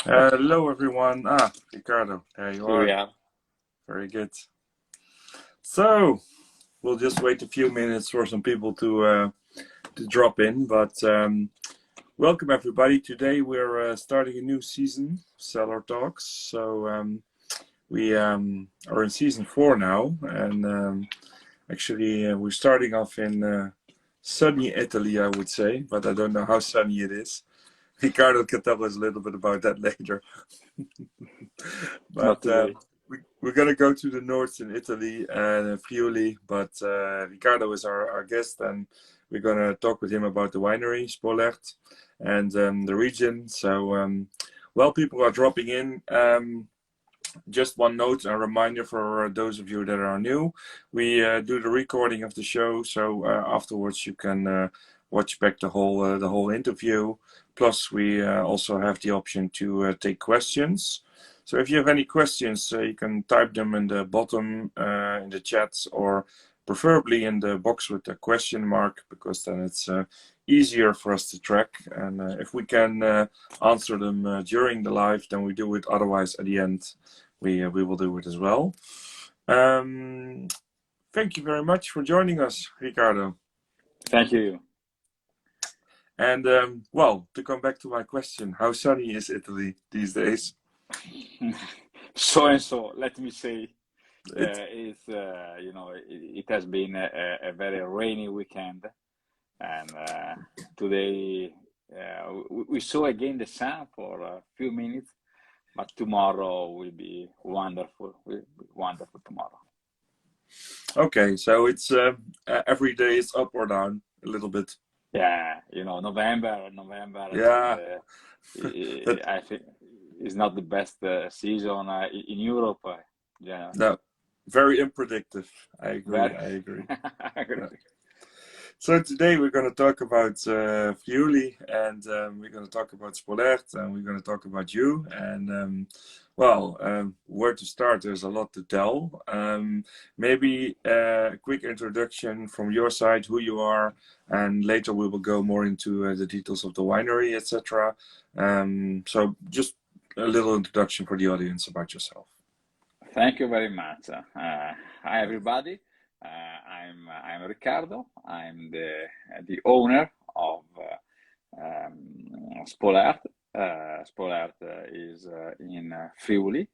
Hello everyone. Riccardo, there you Here we are. are. Very good. So we'll just wait a few minutes for some people to drop in. But welcome everybody. Today we're starting a new season, Cellar Talks. So we are in season 4 now, and actually we're starting off in sunny Italy, I would say, but I don't know how sunny it is. Riccardo can tell us a little bit about that later. Not But today. we're going to go to the north in Italy and Friuli. But Riccardo is our guest, and we're going to talk with him about the winery, Spolert, and the region. So while people are dropping in, just one note, a reminder for those of you that are new. We do the recording of the show, so afterwards you can watch back the whole interview. Plus, we also have the option to take questions. So if you have any questions, you can type them in the bottom in the chats, or preferably in the box with the question mark, because then it's easier for us to track. And if we can answer them during the live, then we do it. Otherwise, at the end, we will do it as well. Thank you very much for joining us, Riccardo. Thank you. And well, to come back to my question, how sunny is Italy these days? So and so, let me say, It, it has been a very rainy weekend, and today we saw again the sun for a few minutes, but tomorrow will be wonderful. Will be wonderful tomorrow. okay, so it's every day is up or down a little bit. Yeah, November, Yeah, that I think is not the best season in Europe. Yeah, no, very unpredictable. I agree. very. I agree. I agree. Yeah. So today we're going to talk about Friuli, and we're going to talk about Spolert, and we're going to talk about you. And where to start? There's a lot to tell. Maybe a quick introduction from your side, who you are, and later we will go more into the details of the winery, etc. So just a little introduction for the audience about yourself. Thank you very much. Hi everybody. I'm Riccardo. I'm the owner of Spolert. Spolert is in Friuli,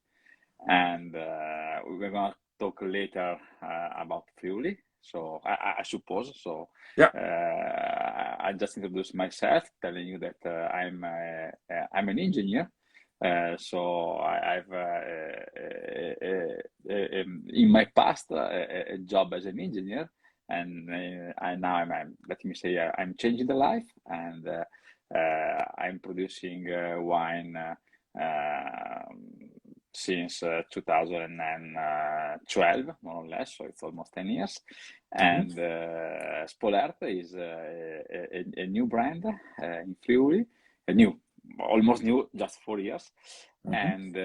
and we're gonna talk later about Friuli. So I suppose so. Yeah. I just introduced myself, telling you that I'm an engineer. So I've in my past a job as an engineer, and now let me say I'm changing the life, and I'm producing wine since 2012, more or less, so it's almost 10 years. And Spolert is a new brand in Friuli, almost new, just 4 years. And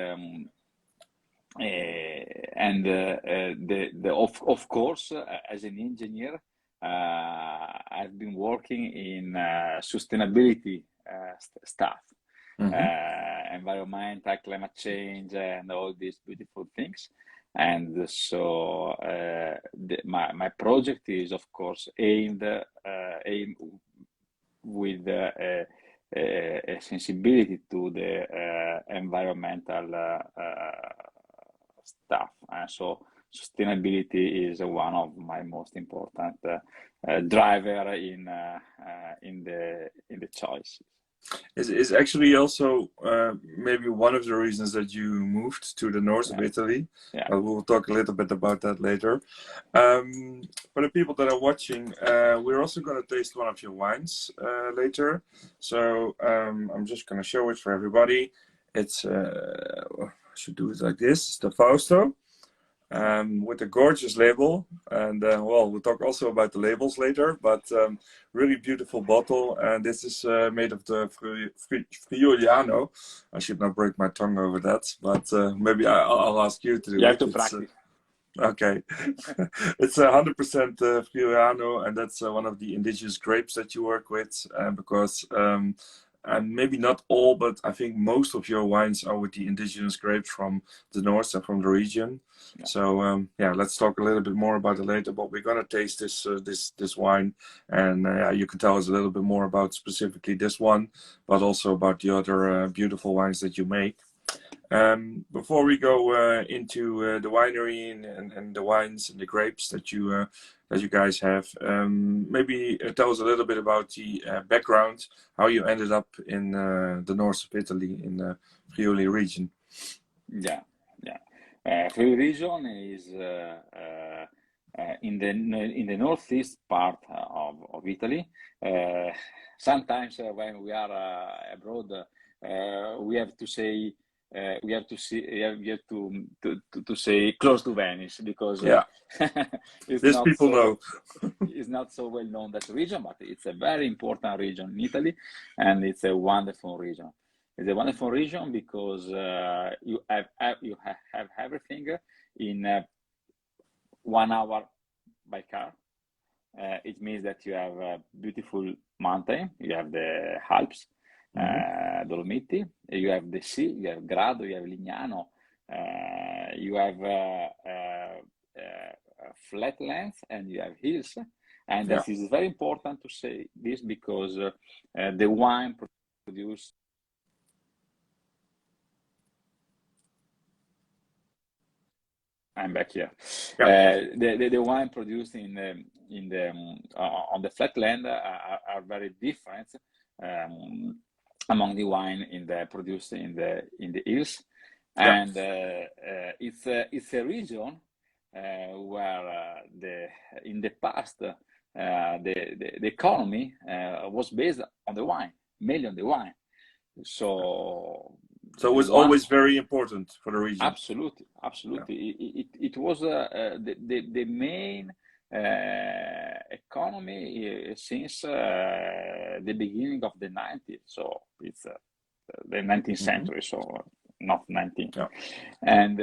of course, as an engineer, I've been working in sustainability stuff, environmental, climate change, and all these beautiful things. And so my project is, of course, aimed with a sensibility to the environmental stuff. So sustainability is one of my most important driver in the choices. Is actually also maybe one of the reasons that you moved to the north of Italy. Yeah. We'll talk a little bit about that later. For the people that are watching, we're also going to taste one of your wines later. So I'm just going to show it for everybody. It's I should do it like this. It's the Fausto. With a gorgeous label, and we'll talk also about the labels later, but really beautiful bottle, and this is made of the Friuliano. I should not break my tongue over that, but maybe I'll ask you to do it. You have to practice. Okay. It's 100% Friulano, and that's one of the indigenous grapes that you work with, because and maybe not all, but I think most of your wines are with the indigenous grapes from the north and from the region. Yeah. So yeah, let's talk a little bit more about it later. But we're gonna taste this wine, and you can tell us a little bit more about specifically this one, but also about the other beautiful wines that you make. Before we go into the winery and the wines and the grapes that you guys have, maybe tell us a little bit about the background, how you ended up in the north of Italy in the Friuli region. Yeah, Friuli region is in the northeast part of Italy. Sometimes when we are abroad, we have to say. We have to say close to Venice, because it's This not people so know. it's not so well known, that region, but it's a very important region in Italy, and it's a wonderful region. It's a wonderful region because you have everything in 1 hour by car. It means that you have a beautiful mountain, you have the Alps, Dolomiti, you have the sea, you have Grado, you have Lignano, you have flatlands, and you have hills. And that is very important to say this, because the wine produced I'm back here. The wine produced on the flatland are very different among the wine produced in the hills, and it's a region where in the past the economy was based on the wine, mainly on the wine. So it was always very important for the region. Absolutely. It was the main economy since the beginning of the 90s. So it's the 19th century, so not 19th. And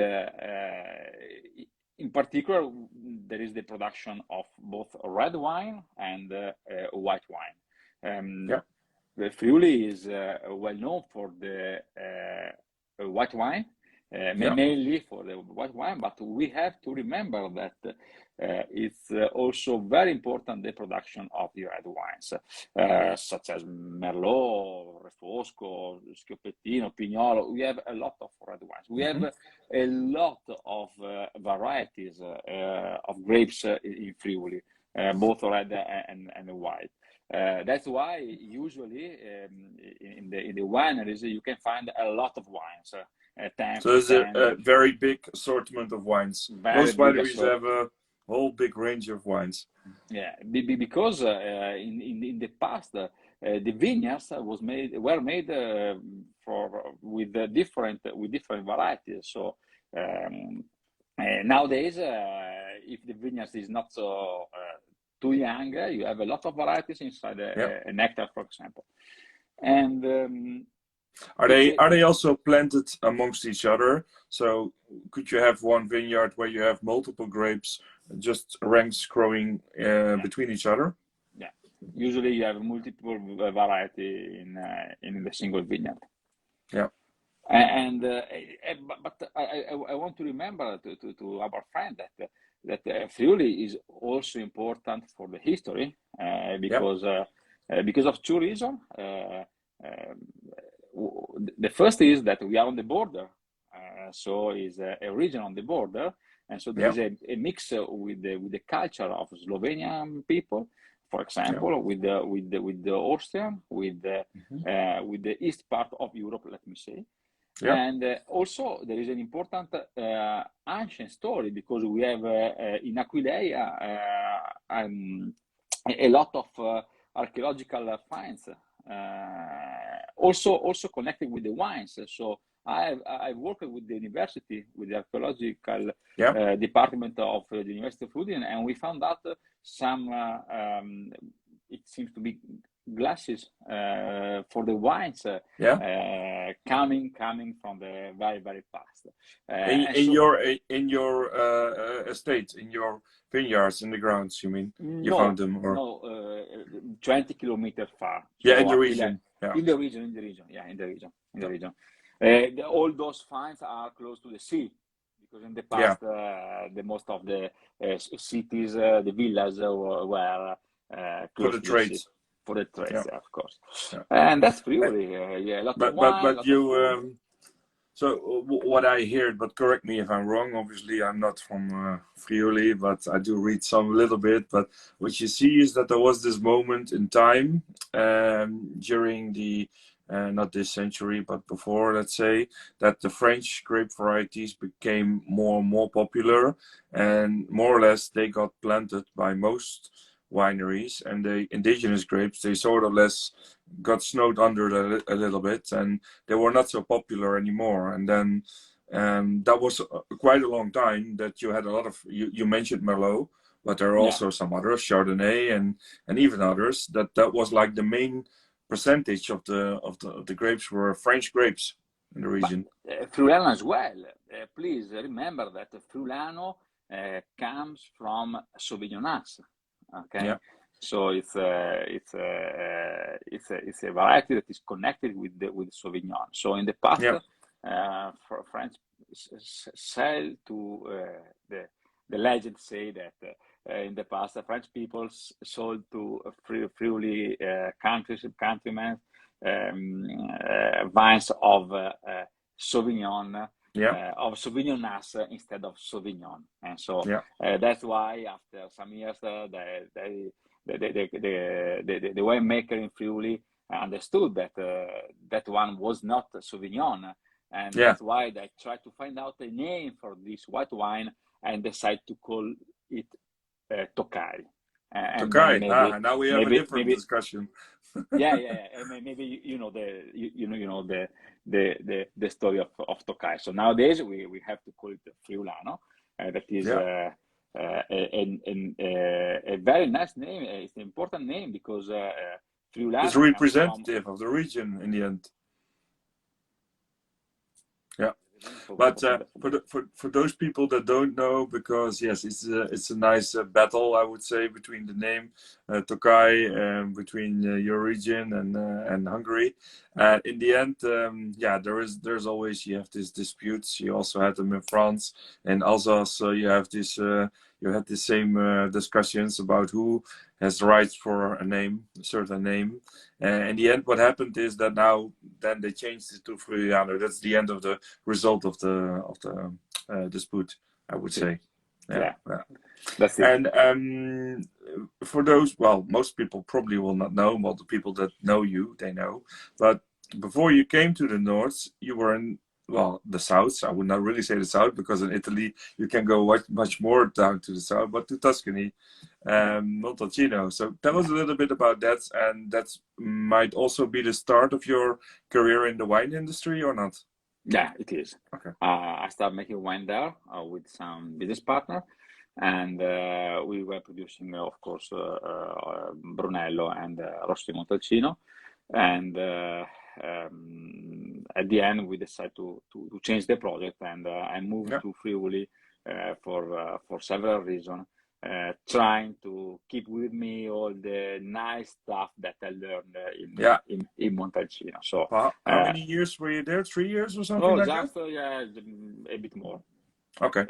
in particular, there is the production of both red wine and white wine. The Friuli is well known for the white wine, mainly for the white wine, but we have to remember that it's also very important the production of the red wines, such as Merlot, Refosco, Schioppettino, Pignolo. We have a lot of red wines. We have a lot of varieties of grapes in Friuli, both red and white. That's why usually in the wineries you can find a lot of wines. So there's a very big assortment of wines. Most wineries have a whole big range of wines. Yeah, because in the past the vineyards were made with different varieties. So nowadays, if the vineyards is not so too young, you have a lot of varieties inside a nectar, for example. And are they also planted amongst each other? So could you have one vineyard where you have multiple grapes, just ranks growing between each other? Yeah, usually you have multiple variety in the single vineyard. Yeah. And but I want to remember to our friend that Friuli is also important for the history because of two reasons. The first is that we are on the border, so is a region on the border, and so there is a mix with the culture of Slovenian people, for example, with the Austrian, with the east part of Europe, let me say. And also there is an important ancient story, because we have in Aquileia a lot of archaeological finds, also connected with the wines. So I worked with the university, with the archaeological department of the University of Udine, and we found out some it seems to be glasses for the wines coming from the very past. In your estate, in your vineyards, in the grounds, you mean? You found them, or? No, 20 kilometers far. So Yeah, in the region. in the region, yeah, in the region. All those finds are close to the sea, because in the past, the most of the cities, the villas were For close the to the sea. trades. For the trades, Yeah. yeah, of course. Yeah. And that's Friuli. Yeah, a lot of wine, a lot of food. So what I heard, but correct me if I'm wrong. Obviously, I'm not from Friuli, but I do read some little bit. But what you see is that there was this moment in time during the not this century, but before, let's say, that the French grape varieties became more and more popular, and more or less they got planted by most wineries, and the indigenous grapes, they sort of less got snowed under a little bit, and they were not so popular anymore. And then that was quite a long time that you had a lot of, you mentioned Merlot, but there are also some others, Chardonnay and even others, that was like the main percentage of the grapes were French grapes in the region. Friulano as well. Please remember that Friulano comes from Sauvignonas. Okay, Yeah. so it's a variety that is connected with Sauvignon. So in the past, for French sell to the legends say that in the past the French people sold to Friuli countrymen vines of Sauvignon. Of Sauvignonas instead of Sauvignon, and so that's why after some years the winemaker in Friuli understood that that one was not Sauvignon, and that's why they tried to find out a name for this white wine and decide to call it Tokai. And Tokai. maybe, now we have a different discussion. yeah. Maybe you know the story of Tokai. So nowadays we have to call it Friulano. That is a very nice name. It's an important name because Friulano is representative of the region in the end. Yeah. But for those people that don't know, because yes, it's a nice battle, I would say, between the name Tokai, between your region and Hungary. In the end, there's always, you have these disputes. You also had them in France and Alsace. You have this you had the same discussions about who has the rights for a name, a certain name. In the end, what happened is that now then they changed it to Friulano. That's the end of the result of the dispute, I would say. Yeah. That's it. And for those, well, most people probably will not know. Well, the people that know you, they know. But before you came to the north, you were in, well, the south. I would not really say the south, because in Italy you can go much more down to the south, but to Tuscany, Montalcino. So tell us a little bit about that, and that might also be the start of your career in the wine industry, or not? Yeah, it is. Okay. I started making wine there with some business partner, and we were producing, of course, Brunello and Rosso di Montalcino, and at the end we decided to change the project, and I moved to Friuli for several reasons, trying to keep with me all the nice stuff that I learned in Montalcino. So how many years were you there? 3 years or something like that? A bit more. Okay.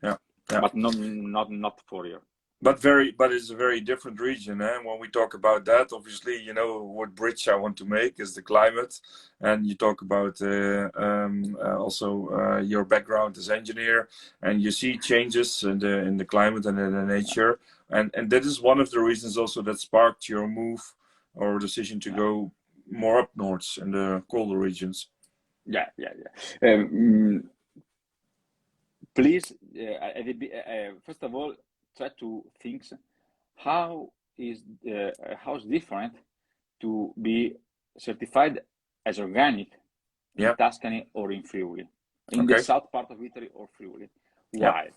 Yeah. But not 4 years. But it's a very different region, eh? When we talk about that, obviously, you know what bridge I want to make is the climate, and you talk about also your background as engineer, and you see changes in the climate and in the nature, and that is one of the reasons also that sparked your move or decision to go more up north in the colder regions. Yeah. Please, first of all, try to think how is different to be certified as organic in Tuscany or in Friuli, in the south part of Italy or Friuli. Why?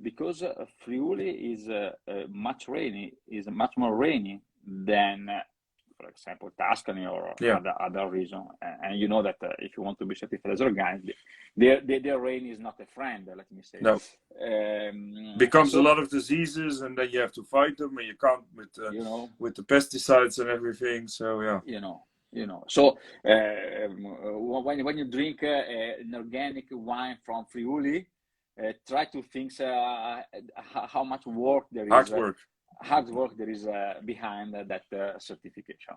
Because Friuli is much more rainy than, for example, Tuscany or Yeah. other region. And you know that if you want to be certified as organic, their rain is not a friend, let me say. No. Becomes so, a lot of diseases, and then you have to fight them, and you can't with the pesticides and everything. So yeah. So when you drink an organic wine from Friuli, try to think how much work there is. Hard work there is behind that certification.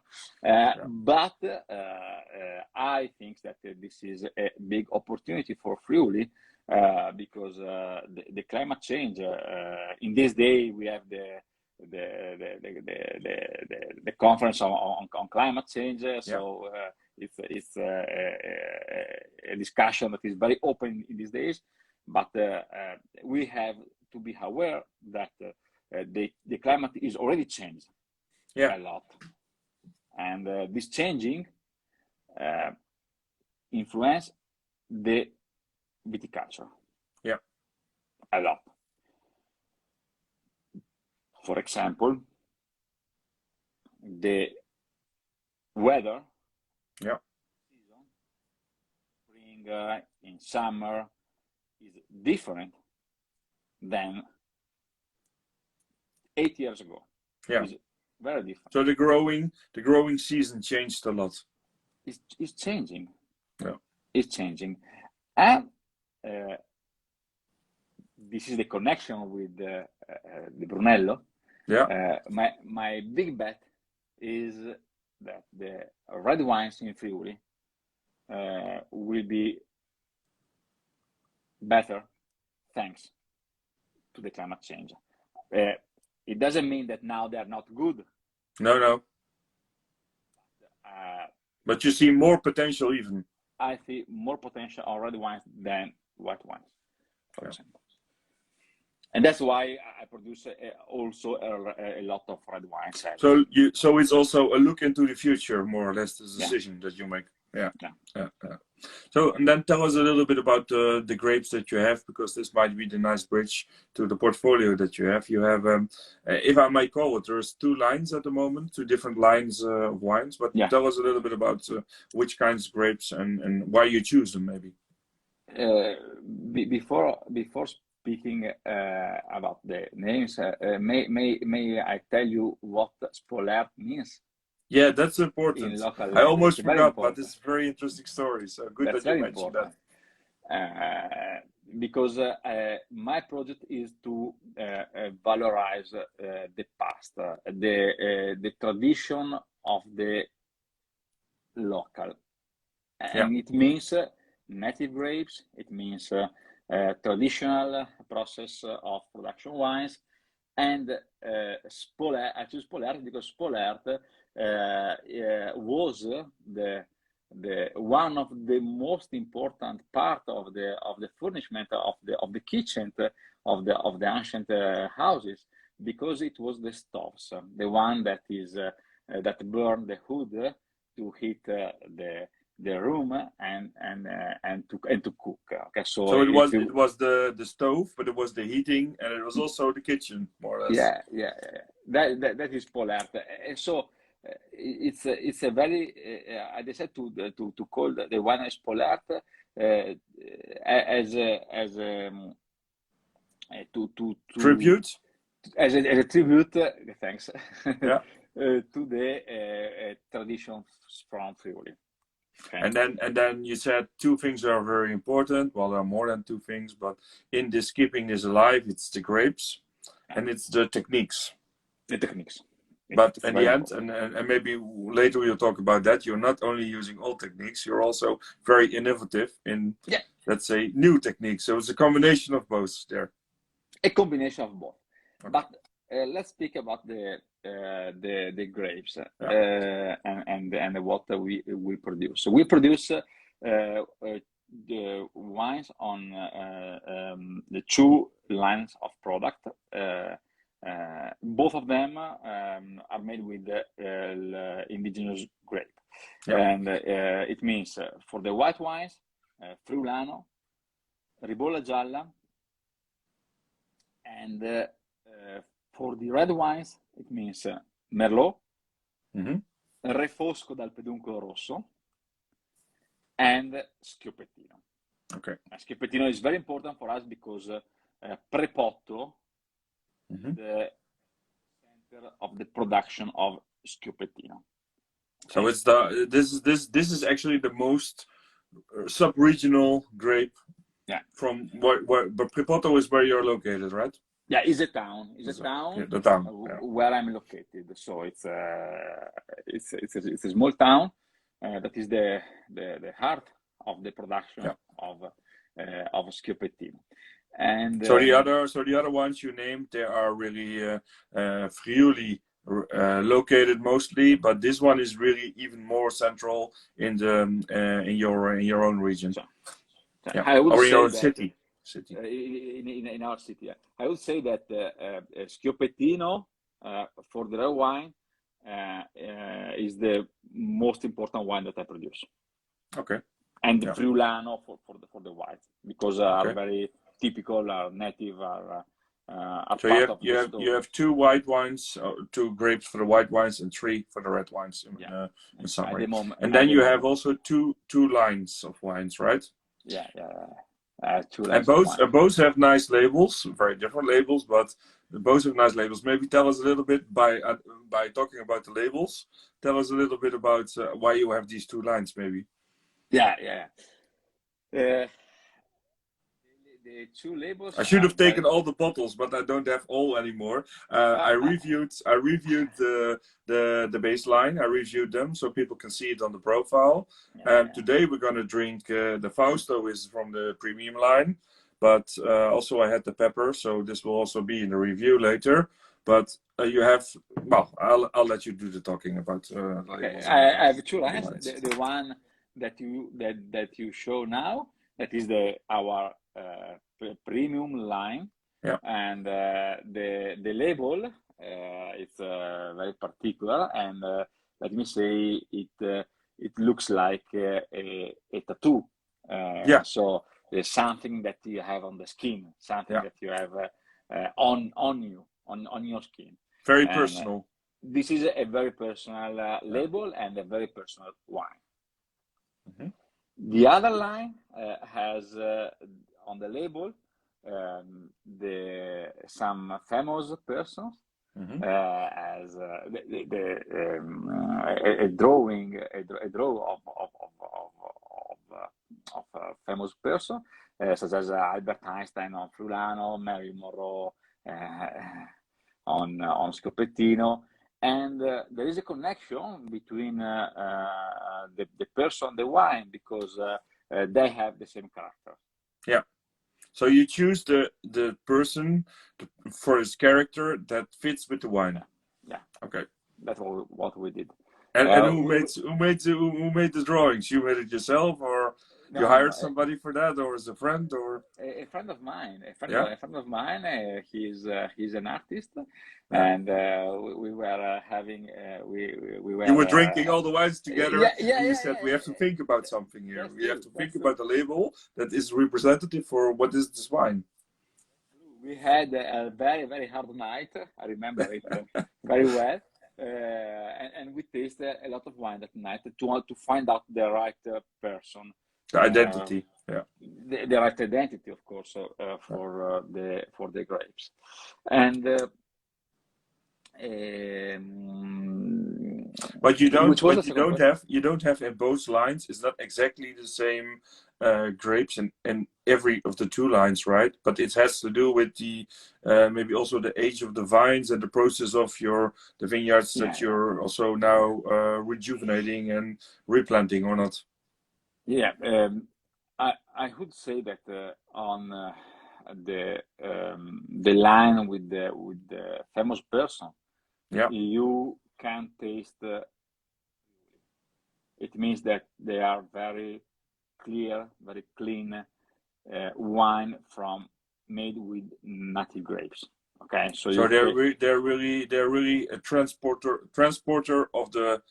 But I think that this is a big opportunity for Friuli because the climate change in this day we have the conference on climate change. So it's a discussion that is very open in these days. But we have to be aware that the climate is already changed a lot, and this changing influence the viticulture a lot. For example, the weather, season, spring, in summer, is different than 8 years ago. It's very different. So the growing season changed a lot. It's changing. Yeah. It's changing, and this is the connection with the Brunello. Yeah. My big bet is that the red wines in Friuli will be better thanks to the climate change. It doesn't mean that now they are not good. No. But you see more potential even. I see more potential on red wines than white wines, for example. And that's why I produce also a lot of red wines. So it's also a look into the future, more or less, the decision that you make. Yeah. So, and then tell us a little bit about the grapes that you have, because this might be the nice bridge to the portfolio that you have. You have, if I might call it, there's 2 lines at the moment, 2 different lines of wines. But tell us a little bit about which kinds of grapes and why you choose them, maybe. Before speaking about the names, may I tell you what Spolert means? Yeah, that's important. I almost forgot, but it's a very interesting story. So good that you mentioned that. Because my project is to valorize the past, the tradition of the local, and it means native grapes. It means traditional process of production wines, and Spolert. I choose Spolert because Spolert was the one of the most important part of the furnishment of the kitchen of the ancient houses, because it was the stoves, the one that is that burn the wood to heat the room and to cook. Okay, so it was the stove, but it was the heating, and it was also the kitchen, more or less. Yeah. That is Spolert. And so it's a very I decided to call the wine Spolert as to tribute, as a tribute. Thanks. Yeah. To the traditions from Friuli. Okay. And then you said 2 things are very important. Well, there are more than 2 things, but in this keeping this alive, it's the grapes and it's the techniques. The techniques. But in the end, and maybe later we'll talk about that, you're not only using old techniques, you're also very innovative in, let's say, new techniques. So it's a combination of both there. A combination of both. Okay. But let's speak about the grapes and what we produce. So we produce the wines on the 2 lines of product. Both of them are made with indigenous grape, and it means for the white wines, Friulano, Ribolla Gialla, and for the red wines, it means Merlot, refosco dal peduncolo rosso, and Schioppettino. Okay. Schioppettino is very important for us because Prepotto, the center of the production of Schioppettino. Okay. So it's this is actually the most sub-regional grape. Yeah. From but Prepotto is where you're located, right? Yeah, it's a town. It's a town. Yeah, the town where I'm located. So it's a small town that is the heart of the production of Schioppettino. And so the other ones you named, they are really Friuli located mostly, but this one is really even more central in the in your own region. I would or in say your that, city. In our city, I would say that Schioppettino for the red wine is the most important wine that I produce. Okay. And the Friulano for the white, because are very typical, are native, are so part of the you have 2 white wines, 2 grapes for the white wines, and 3 for the red wines in summary. And then you have also two lines of wines, right? Yeah. 2 and lines. both have nice labels, very different labels, but both have nice labels. Maybe tell us a little bit by talking about the labels. Tell us a little bit about why you have these 2 lines, maybe. Yeah. The 2 labels. I should have taken all the bottles, but I don't have all anymore. I reviewed the baseline. I reviewed them so people can see it on the profile. Today we're gonna drink the Fausto, is from the premium line, but also I had the pepper, so this will also be in the review later. But you have, well, I'll let you do the talking about. I have 2 lines. The one that you show now, that is our premium line, and the label it's very particular, and let me say it looks like a tattoo. So there's something that you have on the skin, something that you have on you, on your skin. Very personal. This is a very personal label and a very personal wine. The other line has on the label some famous persons as a drawing of famous person, such as Albert Einstein on Friulano, Marilyn Monroe on Schioppettino. And there is a connection between the person, the wine, because they have the same character. Yeah. So you choose the person for his character that fits with the wine. Yeah. Okay. That's what we did. And who made the drawings? You made it yourself, or you hired somebody for that, or as a friend, or a friend of mine? A friend of mine. He's an artist, and we were having we were. You were drinking all the wines together. And you said we have to think about something here. We have to think about the label that is representative for what is this wine. We had a very, very hard night. I remember it very well. And we tasted a lot of wine that night to find out the right person, the identity, the right identity, of course, for the grapes, and but you don't have in both lines. It's not exactly the same grapes in every of the 2 lines, right? But it has to do with the maybe also the age of the vines and the process of the vineyards that you're also now rejuvenating and replanting, or not? Yeah, I would say that on the line with the famous person, you can taste. It means that they are very clear, very clean wine made with native grapes. Okay, so they're really a transporter of the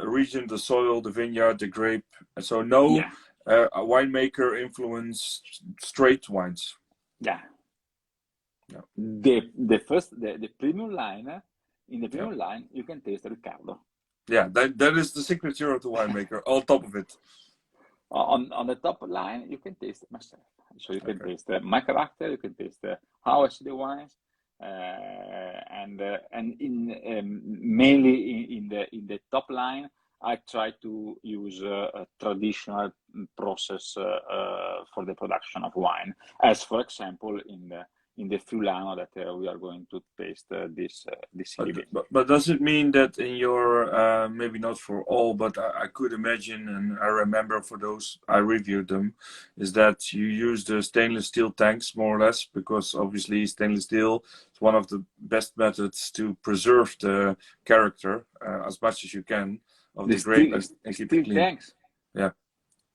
region, the soil, the vineyard, the grape. So a winemaker influence straight wines. Yeah. The premium line, in the premium line you can taste Riccardo. Yeah, that is the signature of the winemaker. On top of it. On the top line, you can taste myself. So you can Okay. taste my character. You can taste how I see the wines, and in mainly in the top line, I try to use a traditional process for the production of wine, as for example in the Friulano that we are going to taste this evening. But does it mean that in your, maybe not for all, but I could imagine, and I remember for those I reviewed them, is that you use the stainless steel tanks more or less, because obviously stainless steel is one of the best methods to preserve the character as much as you can of the grape and keep it steel clean. tanks? Yeah.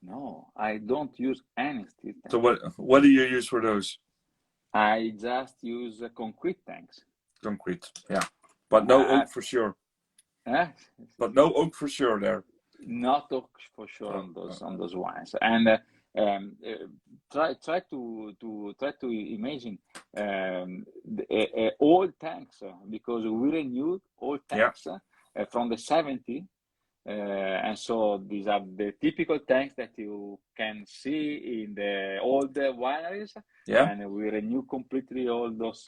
No, I don't use any steel tanks. So what do you use for those? I just use concrete tanks. Concrete, yeah. But no oak for sure. But no oak for sure there. Not oak for sure on those wines. And try to imagine old tanks, because we renewed old tanks from the 70s. And so these are the typical tanks that you can see in the old wineries. Yeah. And we renew completely all those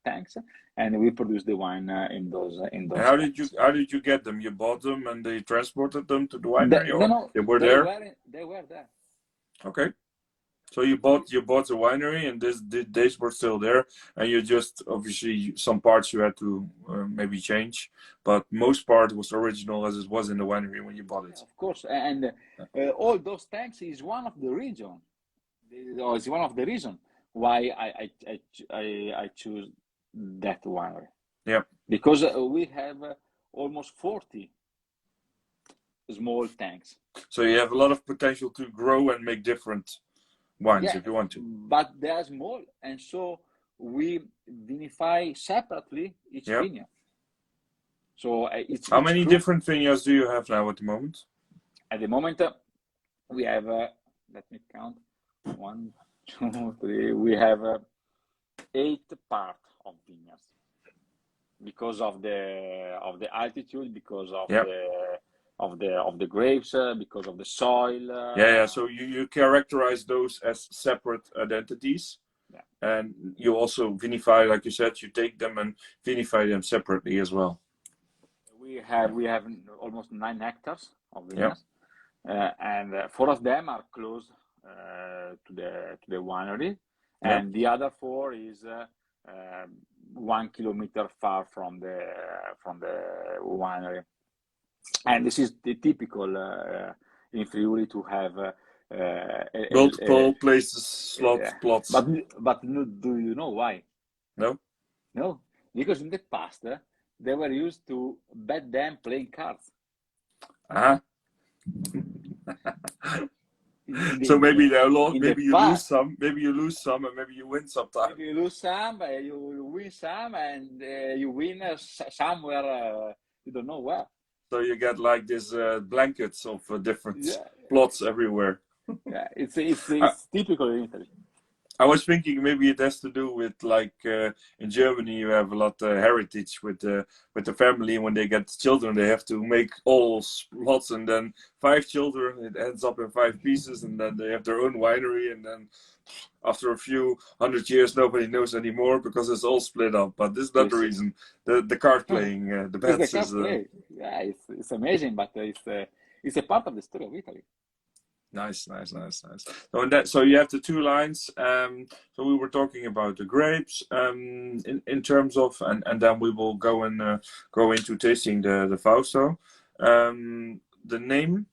tanks, and we produce the wine in those. How did you get them? You bought them and they transported them to the winery, or No, they were there? They were there. Okay. So you bought the winery, and these were still there, and you just obviously some parts you had to maybe change, but most part was original as it was in the winery when you bought it. Of course, and all those tanks is one of the reason. It's one of the reasons why I choose that winery. Yeah. Because we have almost 40 small tanks. So you have a lot of potential to grow and make different wines if you want to. But they are small, and so we vinify separately each vineyard. So it's how many different vineyards do you have now at the moment? At the moment, we have let me count. 1, 2, 3. We have 8 parts of vineyards because of the altitude, because of the grapes, because of the soil. So you characterize those as separate identities, and you also vinify, like you said. You take them and vinify them separately as well. We have almost 9 hectares of vineyards, and 4 of them are close to the winery, and the other 4 is 1 kilometer far from the winery. And this is the typical in Friuli to have multiple places, plots. But do you know why? No, because in the past they were used to bet them playing cards. So maybe you lose some, maybe you lose some, and maybe you win sometime. Maybe you lose some, you win some, and you win somewhere you don't know where. So you get like this blankets of different plots everywhere. It's typical in Italy. I was thinking maybe it has to do with like in Germany you have a lot of heritage with the family. When they get children, they have to make all plots, and then 5 children, it ends up in 5 pieces, and then they have their own winery, and then after a few 100 years nobody knows anymore because it's all split up. But this is not the reason. The card playing, the bets is. It's amazing, but it's a part of the story of Italy. Nice. So you have the 2 lines. So we were talking about the grapes in terms of, and then we will go into tasting the Fausto. The name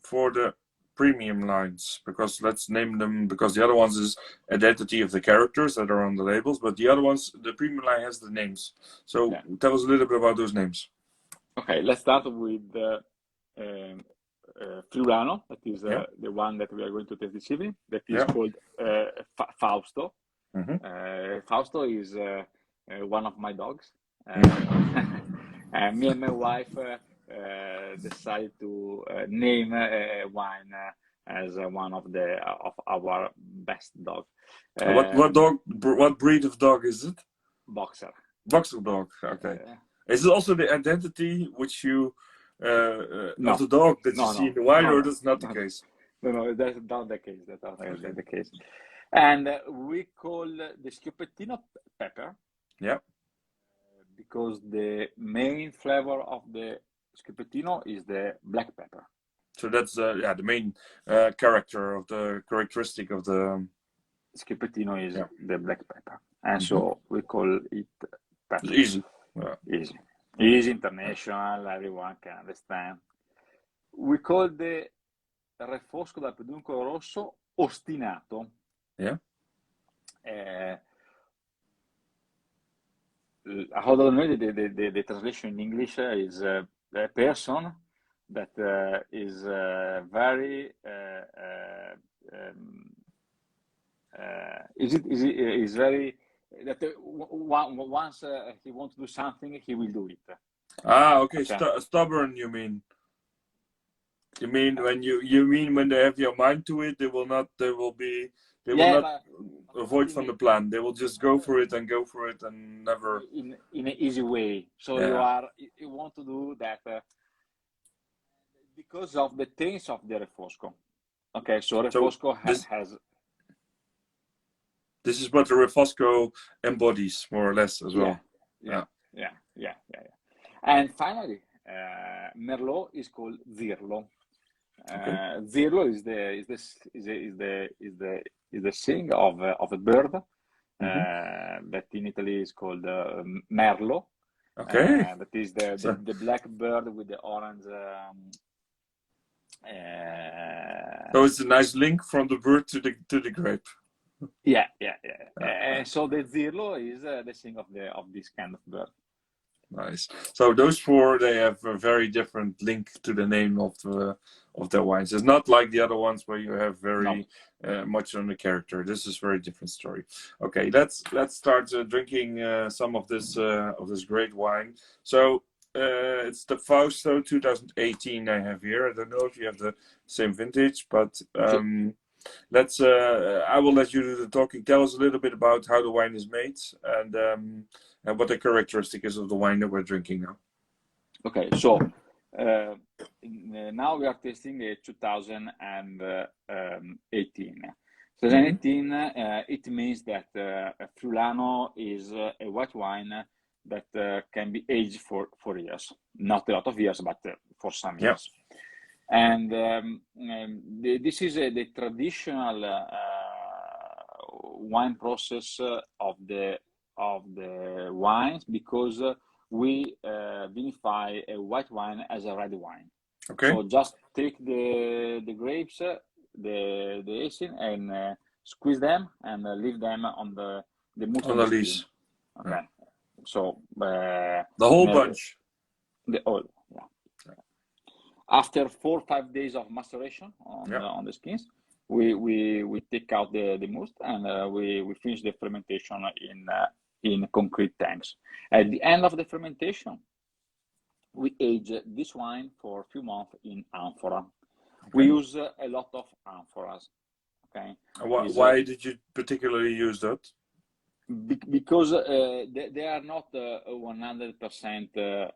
for the premium lines, because let's name them, because the other ones is identity of the characters that are on the labels, but the other ones, the premium line has the names. So tell us a little bit about those names. Okay, let's start with the Friulano, that is the one that we are going to taste this evening, that is called Fausto. Fausto is one of my dogs. And me and my wife decided to name wine as one of our best dogs. What breed of dog is it? Boxer. Boxer dog, okay. Is it also the identity which you of the dog that you no, see no, in the wine, no, or no, that's not the no, no, case? no, that's not the case. That's not Okay. the case. And we call the schioppettino pepper. Yeah. Because the main flavor of the schioppettino is the black pepper. So that's the main characteristic of the Schioppettino is the black pepper, and so we call it pepper. It's easy. Easy, international, everyone can understand. We call the refosco dal peduncolo rosso ostinato. Yeah. How do I know the translation in English is a person that is very is very that once he wants to do something, he will do it. Okay. Stubborn, you mean? You mean when they have your mind to it, they will not avoid from the plan. They will just go for it and never in an easy way. So you want to do that because of the taste of the refosco. Okay, so refosco has. This is what the refosco embodies, more or less, as well. Yeah. And finally, Merlot is called Zirlo. Zirlo is the sing of a bird that in Italy is called merlo. Okay. That is the black bird with the orange. So it's a nice link from the bird to the grape. Yeah. So the Zirlo is the sing of this kind of bird. Nice. So those four, they have a very different link to the name of their wines. It's not like the other ones where you have very much on the character. This is a very different story. Okay, let's start drinking some of this great wine. So it's the Fausto 2018 I have here. I don't know if you have the same vintage, but let's. I will let you do the talking. Tell us a little bit about how the wine is made and what the characteristic is of the wine that we're drinking now. Okay, so now we are tasting a 2018. 2018, it means that Friulano is a white wine that can be aged for 4 years. Not a lot of years, but for some years. And this is the traditional wine process of the wines, because we vinify a white wine as a red wine. Okay. So just take the grapes, the acid, and squeeze them and leave them on the mousse on the lees. Okay. So the whole bunch. The oil. After 4 or 5 days of maceration on the skins, we take out the mousse and we finish the fermentation in concrete tanks. At the end of the fermentation, we age this wine for a few months in amphora. Okay. We use a lot of amphoras. Okay. Why did you particularly use that? Because they are not 100%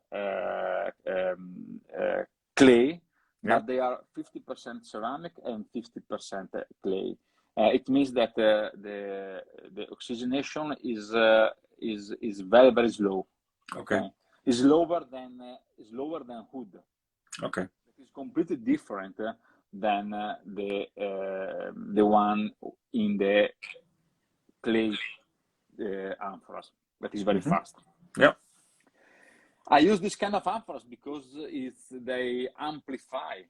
clay, but they are 50% ceramic and 50% clay. It means that the oxygenation is very, very slow. Okay. Is lower than wood. Okay. It is completely different than the one in the clay amphoras. That is very fast. Yeah. I use this kind of amphoras because they amplify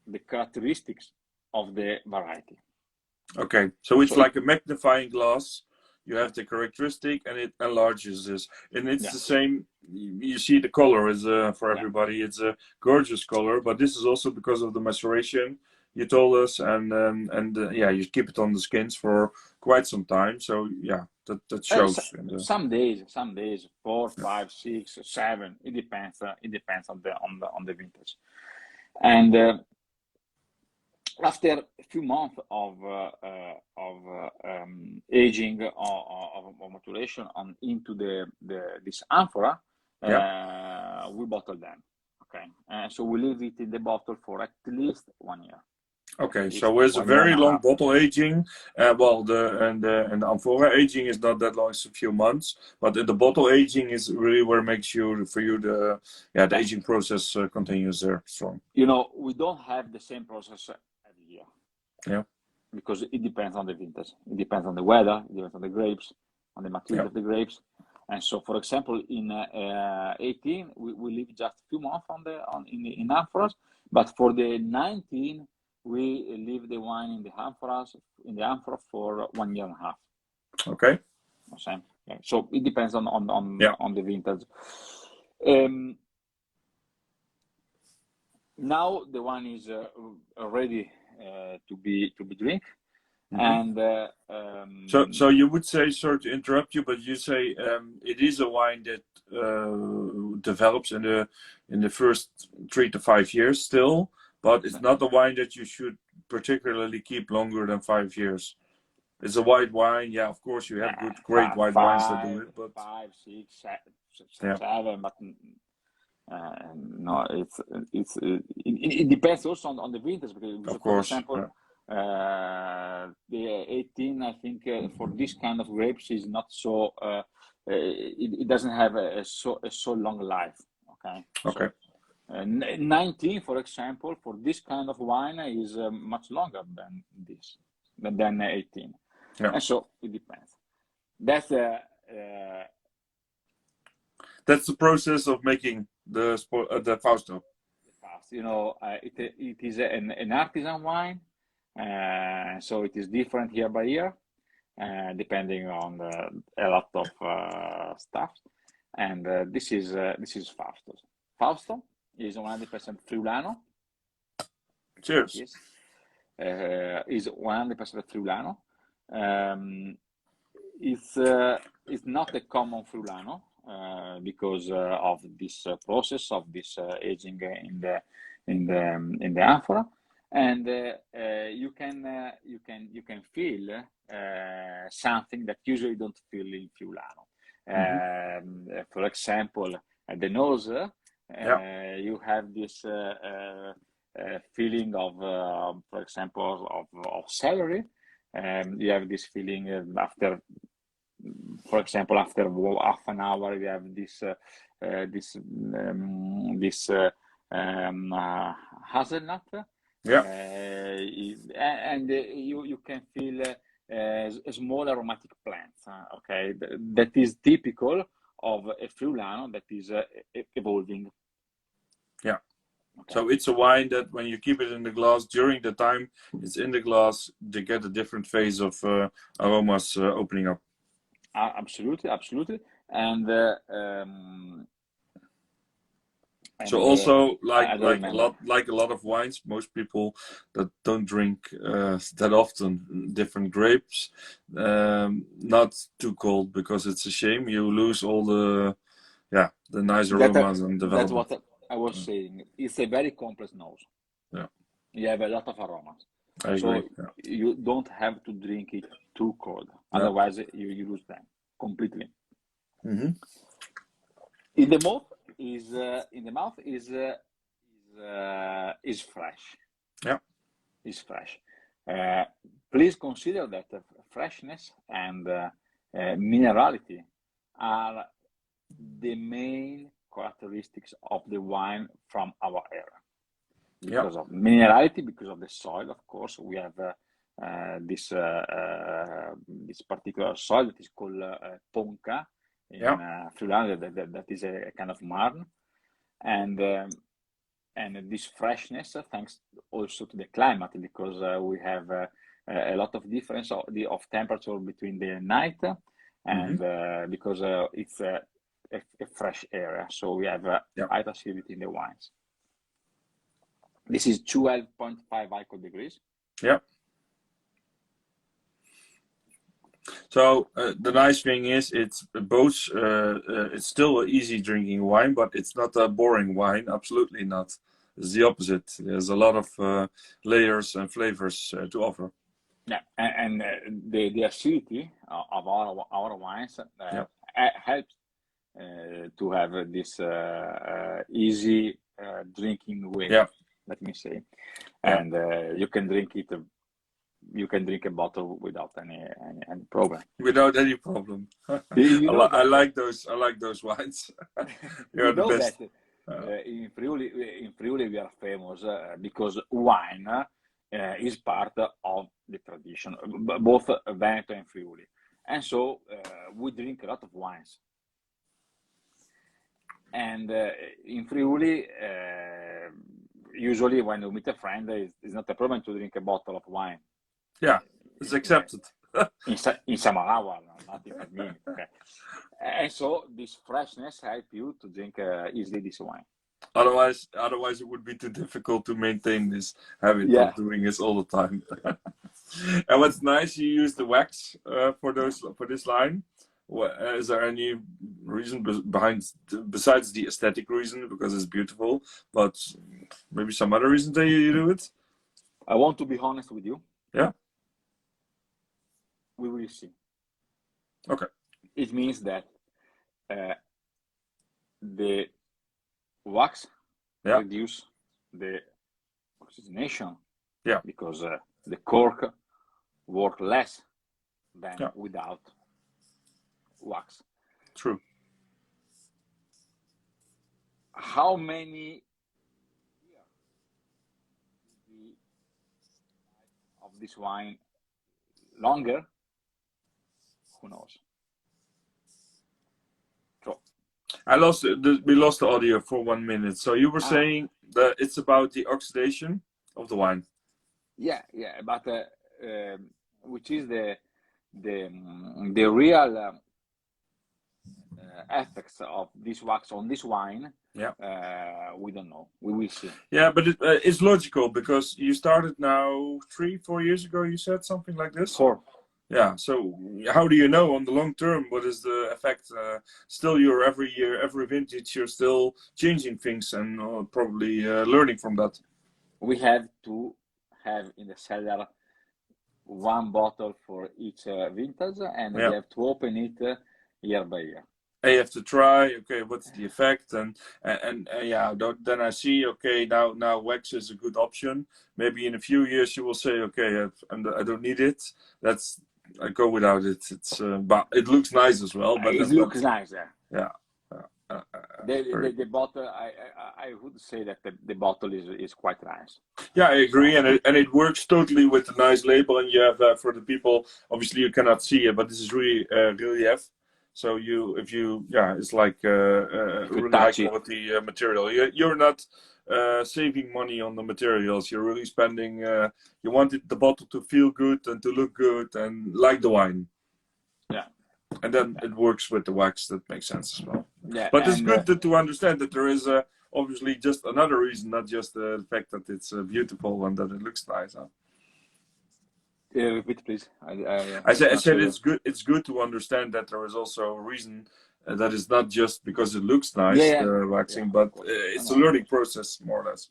the characteristics of the variety. Okay, so it's like a magnifying glass. You have the characteristic and it enlarges this. And it's the same, you see the color is for everybody, it's a gorgeous color, but this is also because of the maceration, you told us, and you keep it on the skins for quite some time. So that shows. Some days, 4, 5, 6, 7. It depends on the vintage. And after a few months of aging or maturation into this amphora, we bottle them. Okay, so we leave it in the bottle for at least 1 year. Okay, so it's a very long bottle aging. Well, the amphora aging is not that long; it's a few months. But the bottle aging is really where it makes the aging process continues there strong. You know, we don't have the same process every year. Yeah. Because it depends on the vintage. It depends on the weather. It depends on the grapes, on the maturity of the grapes. And so, for example, in 18, we leave just a few months in amphoras, but for the 19, we leave the wine in the amphora for 1 year and a half. Okay. Yeah. So it depends on the vintage. Now the wine is ready to be drink. And so you would say, sorry to interrupt you, but you say it is a wine that develops in the first 3 to 5 years still, but it's not a wine that you should particularly keep longer than 5 years. It's a white wine, yeah. Of course, you have great white wines that do it, but 5, 6, 7, but no, it depends also on the vintage, because of course, for example, the 18, I think, for this kind of grapes is not so. It doesn't have a so long life. Okay. Okay. So, 19, for example, for this kind of wine is much longer than 18. Yeah. And so it depends. That's the process of making the Fausto. You know, it is an artisan wine. So it is different year by year, depending on a lot of stuff. And this is Fausto. Fausto is 100% Friulano. Cheers. Yes. Is 100% Friulano. It's not a common Friulano because of this process of this aging in the amphora. And you can feel something that usually you don't feel in Friulano. For example, at the nose, you have this feeling of, for example, of celery. You have this feeling after, for example, after half an hour, you have this hazelnut. Yeah. And you can feel a small aromatic plants. Okay, that is typical of a Friulano that is evolving. Yeah. Okay. So it's a wine that when you keep it in the glass, during the time it's in the glass, they get a different phase of aromas opening up. Absolutely. And so also like a lot of wines, most people that don't drink that often different grapes, not too cold, because it's a shame you lose all the nice aromas and development. That's what I was saying. It's a very complex nose. Yeah, you have a lot of aromas. I agree. You don't have to drink it too cold, otherwise you lose them completely. In the mouth is fresh. Yeah, is fresh. Please consider that freshness and minerality are the main characteristics of the wine from our area. Because of minerality, because of the soil, of course, we have this particular soil that is called Ponca in Friuli, that is a kind of marne, and this freshness thanks also to the climate, because we have a lot of difference of temperature between the night, and because it's a fresh area, so we have high acidity in the wines. This is 12.5 alcohol degrees. Yeah. So the nice thing is it's both. It's still an easy drinking wine, but it's not a boring wine. Absolutely not. It's the opposite. There's a lot of layers and flavors to offer. Yeah, and the acidity of our wines helps to have this easy drinking way, Yeah. let me say. Yeah. And you can drink it. You can drink a bottle without any problem. Without any problem. You know I that, like those. I like those wines. You're you the know best. that in Friuli we are famous because wine is part of the tradition, both Veneto and Friuli, and so we drink a lot of wines. And in Friuli, usually when you meet a friend, it's not a problem to drink a bottle of wine. Yeah, it's accepted. In some hour, not in 5 minutes. Okay. And so this freshness helps you to drink easily this wine. Otherwise, it would be too difficult to maintain this habit of doing this all the time. And what's nice, you use the wax for this line. Is there any reason behind, besides the aesthetic reason, because it's beautiful, but maybe some other reason that you do it? I want to be honest with you. Yeah. We will see. Okay. It means that the wax reduce the oxygenation. Yeah. Because the cork work less than without wax. True. How many years of this wine longer? Who knows? So we lost the audio for 1 minute. So you were saying that it's about the oxidation of the wine. Yeah, but which is the real effects of this wax on this wine? Yeah, we don't know. We will see. Yeah, but it's logical because you started now 3-4 years ago. You said something like this. 4. Yeah. So how do you know on the long term what is the effect? Still, you're every year, every vintage, you're still changing things and probably learning from that. We have to have in the cellar 1 bottle for each vintage, and we have to open it year by year. You have to try. Okay, what's the effect? And then I see. Okay, now wax is a good option. Maybe in a few years you will say, okay, I don't need it. I go without it. It's but it looks nice as well. But it looks nice. Yeah. The bottle, I would say that the bottle is quite nice. Yeah, I agree, and it works totally with the nice label. And you have for the people, obviously you cannot see it, but this is really relief. So it's like really high quality material. You're not saving money on the materials. You're really spending. You wanted the bottle to feel good and to look good and like the wine. Yeah. And then it works with the wax. That makes sense as well. Yeah. But it's good to understand that there is obviously just another reason, not just the fact that it's beautiful and that it looks nice. Huh? Repeat, please. I said it's good. It's good to understand that there is also a reason that is not just because it looks nice, the waxing, but it's a learning process, more or less.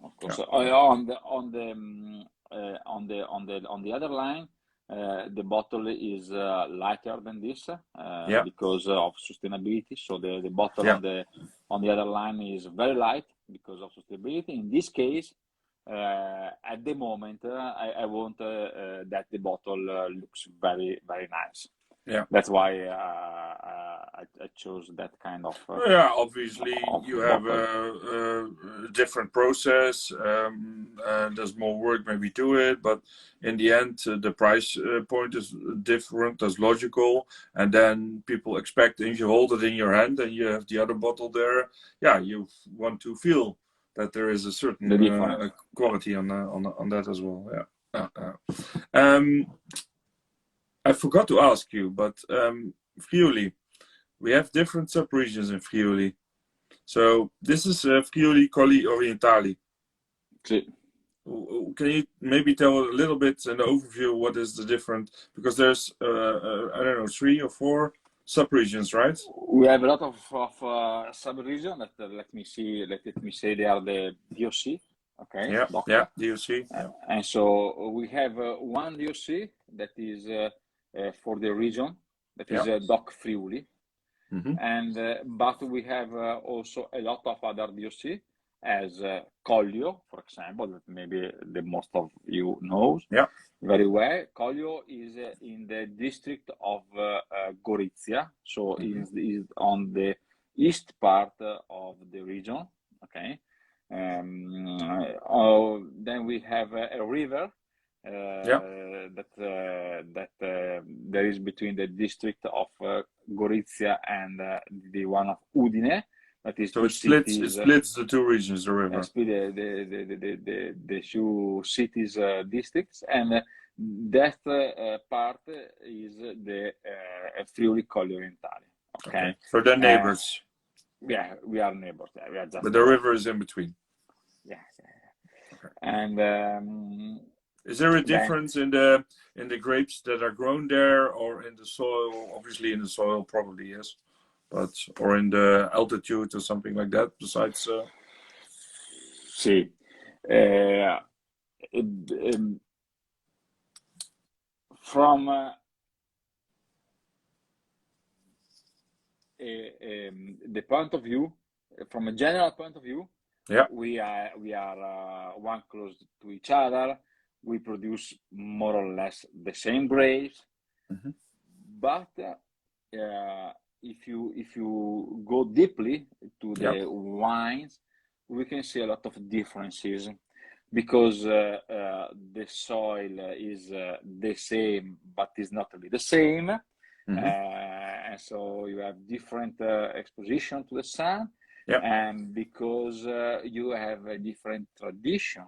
Of course. On the other line, the bottle is lighter than this because of sustainability. So the bottle on the other line is very light because of sustainability. In this case, at the moment, I want that the bottle looks very, very nice. Yeah, that's why I chose that kind of. Obviously you have a different process. There's more work maybe to it, but in the end, the price point is different. That's logical, and then people expect if you hold it in your hand and you have the other bottle there. Yeah, you want to feel that there is a certain quality on that as well. Yeah. I forgot to ask you, but Friuli, we have different sub-regions in Friuli. So this is Friuli Colli Orientali. Can you maybe tell a little bit an overview what is the different? Because there's I don't know 3 or 4 sub-regions, right? We have a lot of sub-regions. Let me say they are the DOC. Okay. Yeah, DOC. And so we have one DOC that is for the region, that is DOC Friuli. And but we have also a lot of other DOC as Collio, for example, that maybe the most of you knows Yeah. very well. Collio is in the district of Gorizia, so is on the east part of the region. Okay. Then we have a river that there is between the district of Gorizia and the one of Udine. That is So it splits the two regions, the river. Split the two cities districts, and that part is the Friuli Colli Orientali. Okay, so they're neighbors. Yeah, we are neighbors. Yeah, we are just. But the river is in between. Yeah. Okay. And is there a difference in the grapes that are grown there, or in the soil? Obviously, in the soil, probably yes, but or in the altitude or something like that. Besides, see, from the point of view, from a general point of view, yeah, we are one close to each other. We produce more or less the same grapes, but if you go deeply to the wines, we can see a lot of differences, because the soil is the same, but is not really the same. And so you have different exposition to the sun, and because you have a different tradition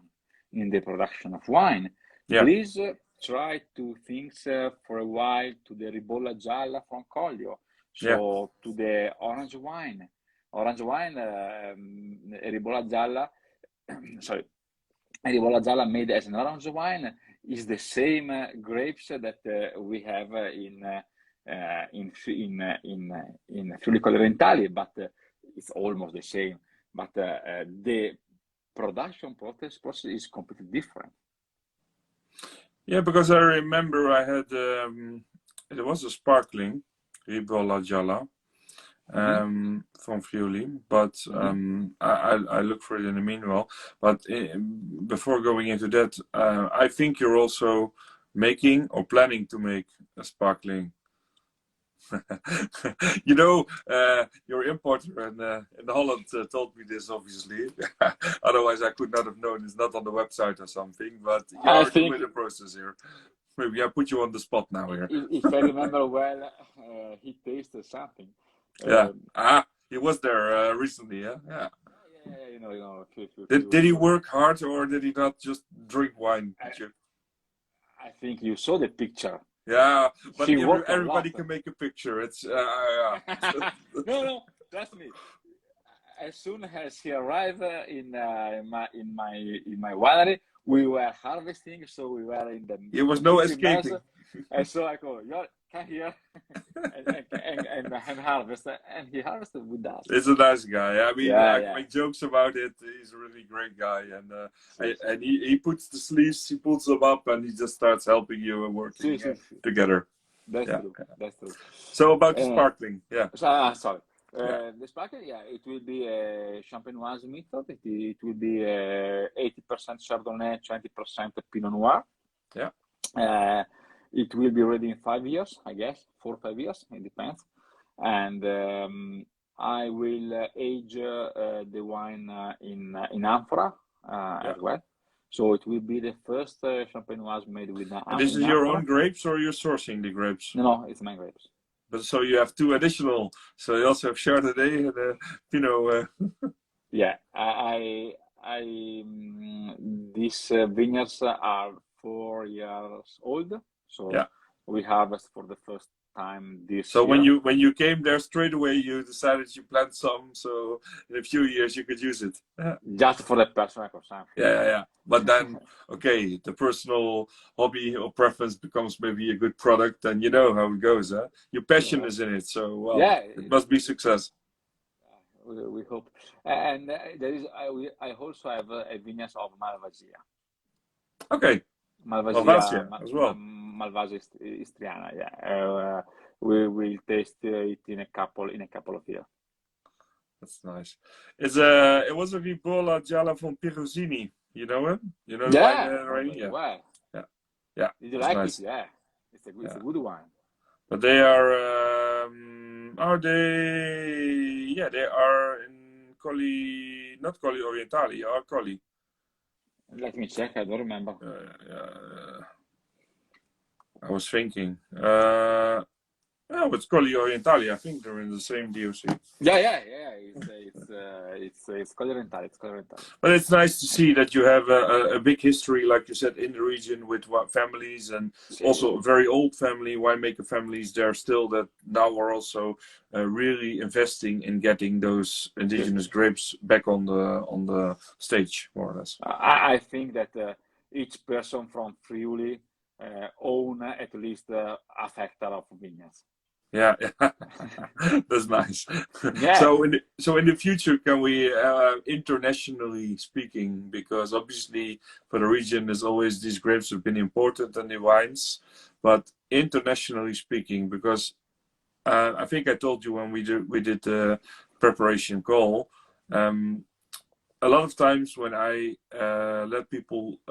in the production of wine. Please try to think for a while to the Ribolla Gialla from Collio, so to the orange wine. Ribolla Gialla, sorry, Ribolla Gialla made as an orange wine is the same grapes that we have in Friuli Colli Orientali, but it's almost the same. But the production process is completely different. Yeah, because I remember I had it was a sparkling Ribolla Gialla from Friuli, but I look for it in the meanwhile. But before going into that, I think you're also making or planning to make a sparkling. You know, your importer in Holland told me this, obviously. Otherwise, I could not have known. It's not on the website or something, but you're doing the process here. Maybe I put you on the spot now here. If I remember well, he tasted something. He was there recently, yeah? Yeah, you know. Did he work hard, or did he not just drink wine? I think you saw the picture. Yeah, but everybody can make a picture. It's no, trust me. As soon as he arrived in my winery, we were harvesting, so we were in the. There was no escaping. And so I go, come here and harvest, and he harvested with us. He's a nice guy. I mean, I can make jokes about it. He's a really great guy, and he puts the sleeves, he pulls them up, and he just starts helping you and working together. That's true. That's true. So about the sparkling, sorry. The sparkling, it will be a champenoise method. It will be 80% Chardonnay, 20% Pinot Noir. Yeah. It will be ready in 5 years, I guess, 4 or 5 years. It depends. And I will age the wine in amphora as well. So it will be the first champenoise made with amphora. And this is your own grapes, or you're sourcing the grapes? No, it's my grapes. But so you have 2 additional. So you also have Chardonnay and Pinot. Yeah, these vineyards are 4 years old. So we harvest for the first time this year. So when you came there straight away, you decided you plant some, so in a few years you could use it. Just for the personal consumption. Yeah. But then, okay, the personal hobby or preference becomes maybe a good product, and you know how it goes, huh? Your passion is in it, so it must be success. We hope. And there is I also have a vineyard of Malvasia. Okay. Malvasia as well. Malvasia Istriana, we will taste it in a couple of years. That's nice. It was a Ribolla Gialla from Perugini. You know him? You know the Yeah, winery? very Yeah, well. yeah, yeah. Did you That's like it? nice. Yeah, it's a Yeah, good one. but they are. Are they? Yeah, they are in Colli, not Colli Orientali, or Colli. Let me check. I don't remember. I was thinking. Oh, it's Colli Orientali. I think they're in the same DOC. Yeah. It's Colorentale. It's Colorentale. But it's nice to see that you have a big history, like you said, in the region with families, and See, also very old family winemaker families there still that now are also really investing in getting those indigenous grapes back on the stage, more or less. I think that each person from Friuli own at least a hectare of vineyards. Yeah, that's nice. Yeah, So in the future, can we internationally speaking, because obviously for the region, there's always these grapes have been important and the wines, but internationally speaking, because I think I told you when we did the preparation call. A lot of times when I let people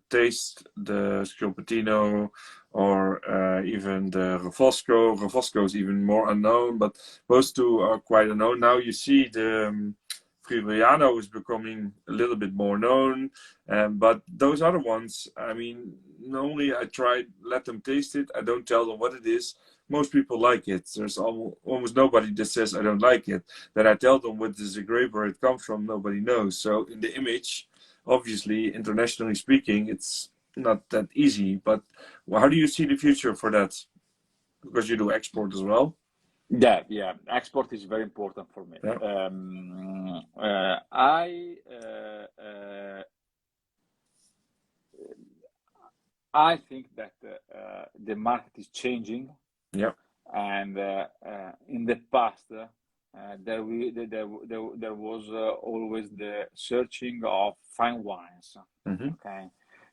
taste the Schioppettino or even the Refosco is even more unknown, but those two are quite unknown. Now you see the Friuliano is becoming a little bit more known, but those other ones, I mean, normally I try let them taste it. I don't tell them what it is. Most people like it. There's almost nobody that says I don't like it. Then I tell them what is the grape where it comes from. Nobody knows. So in the image, obviously, internationally speaking, it's not that easy. But how do you see the future for that? Because you do export as well. yeah. Export is very important for me. Yeah. I think that the market is changing. Yeah. And in the past, there was always the searching of fine wines. Mm-hmm. Okay,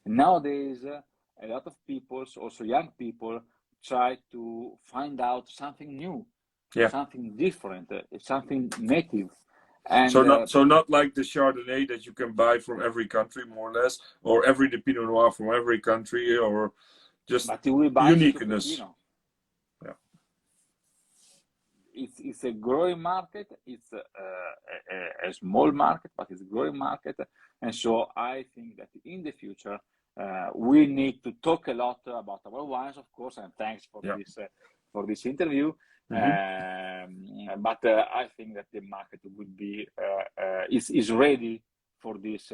nowadays a lot of people, also young people, try to find out something new, Yeah. something different, something native. And So not like the Chardonnay that you can buy from every country, more or less, or every the Pinot Noir from every country, or just but you will buy uniqueness. Schioppettino. Yeah. It's a growing market. It's a small market, but it's a growing market. And so I think that in the future, we need to talk a lot about our wines, of course, and thanks for this interview. Mm-hmm. But I think that the market would be is ready for this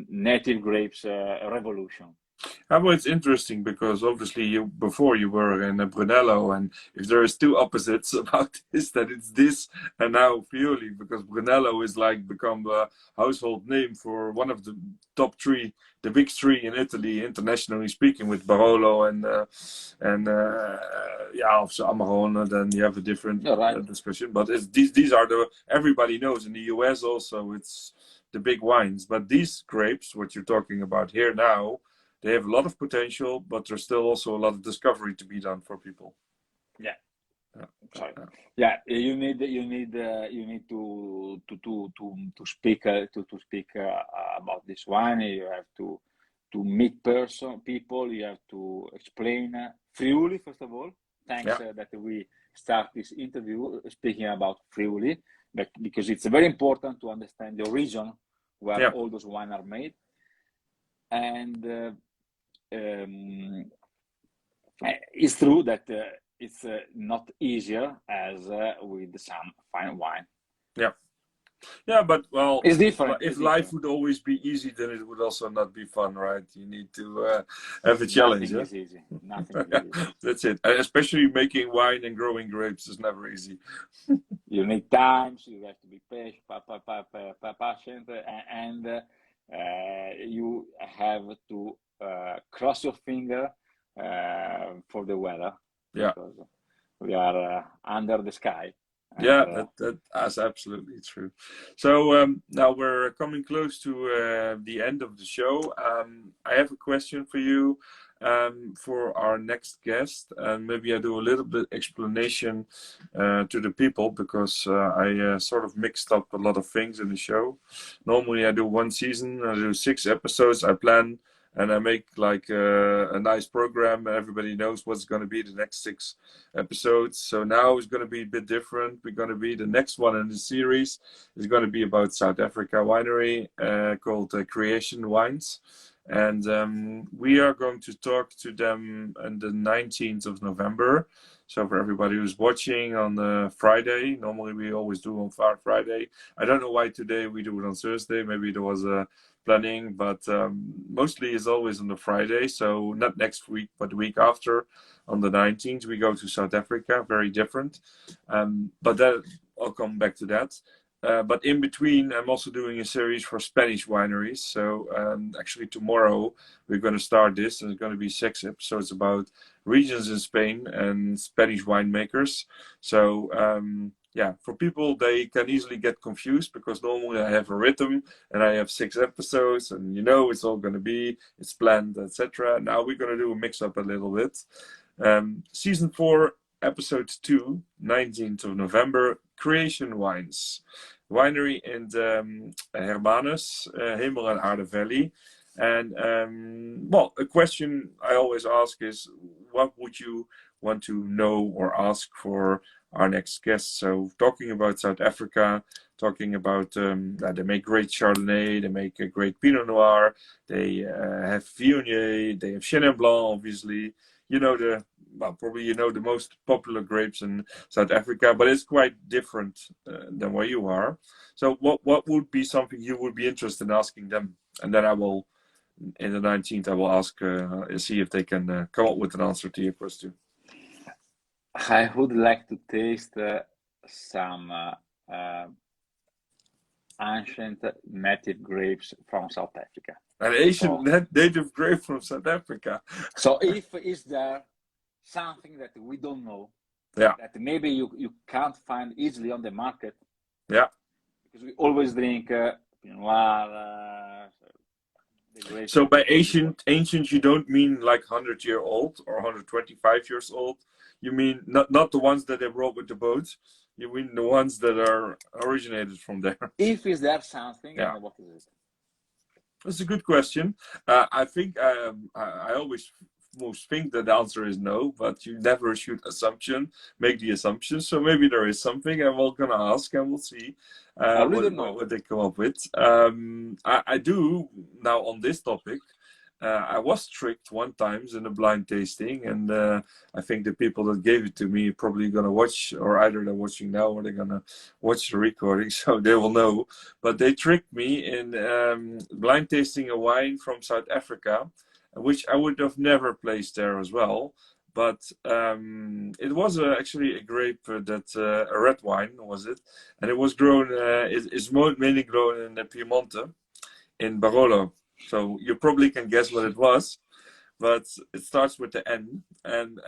native grapes revolution. Well, it's interesting because obviously before you were in a Brunello, and if there is two opposites about this, that it's this and now Friuli, because Brunello is like become a household name for one of the top three, the big three in Italy, internationally speaking, with Barolo and also Amarone. Then you have a different discussion, but these are everybody knows in the US also. It's the big wines, but these grapes, what you're talking about here now. They have a lot of potential, but there's still also a lot of discovery to be done for people. Yeah. Sorry. Yeah, you need to speak about this wine. You have to meet people. You have to explain Friuli first of all. Thanks that we start this interview speaking about Friuli, because it's very important to understand the region where all those wines are made. And it's true that it's not easier as with some fine wine. Yeah, but well, it's different. If life would always be easy, then it would also not be fun, right? You need to have a challenge. Nothing is easy. Nothing is easy. That's it. Especially making wine and growing grapes is never easy. You need time. So you have to be patient, and you have to cross your finger for the weather. Yeah, because we are under the sky. Yeah, that's absolutely true. So now we're coming close to the end of the show. I have a question for you. for our next guest, and maybe I do a little bit explanation to the people, because I sort of mixed up a lot of things in the show. Normally I do one season, I do 6 episodes, I plan and I make like a nice program. Everybody knows what's going to be the next 6 episodes. So now it's going to be a bit different. We're going to be, the next one in the series is going to be about South Africa winery called Creation Wines. And we are going to talk to them on the 19th of November. So for everybody who's watching on Friday, normally we always do on Friday. I don't know why today we do it on Thursday. Maybe there was a planning, but mostly it's always on the Friday. So not next week, but the week after, on the 19th, we go to South Africa. Very different. But that, I'll come back to that. But in between, I'm also doing a series for Spanish wineries. So actually tomorrow we're going to start this, and it's going to be 6 episodes about regions in Spain and Spanish winemakers. So yeah, for people, they can easily get confused, because normally I have a rhythm and I have 6 episodes, and you know it's all going to be, it's planned, etc. Now we're going to do a mix up a little bit. Season 4, episode 2, 19th of November, Creation Wines. Winery in Hermanus, Hemel and Aarde Valley. And well, a question I always ask is, what would you want to know or ask for our next guest? So talking about South Africa, talking about they make great Chardonnay, they make a great Pinot Noir, they have Viognier, they have Chenin Blanc, obviously. You know well, probably you know the most popular grapes in South Africa, but it's quite different than where you are. So what would be something you would be interested in asking them? And then I will, in the 19th, I will ask, see if they can come up with an answer to your question. I would like to taste some ancient native grapes from South Africa. An ancient native grape from South Africa. So if is there something that we don't know, yeah, that maybe you can't find easily on the market, yeah, because we always drink Pinot Noir. So by ancient, you don't mean like 100-year-old or 125 years old. You mean not the ones that they brought with the boats. You mean the ones that are originated from there. If is there something, yeah. What is it? That's a good question. I think I always most think that the answer is no, but you never should make the assumption. So maybe there is something, and we're gonna ask, and we'll see what they come up with. I do now on this topic. I was tricked one time in a blind tasting, and I think the people that gave it to me are probably gonna watch, or either they're watching now or they're gonna watch the recording, so they will know. But they tricked me in blind tasting a wine from South Africa, which I would have never placed there as well. But it was actually a grape that a red wine was it, and it was grown. It's mainly grown in Piemonte, in Barolo. So you probably can guess what it was, but it starts with the N. And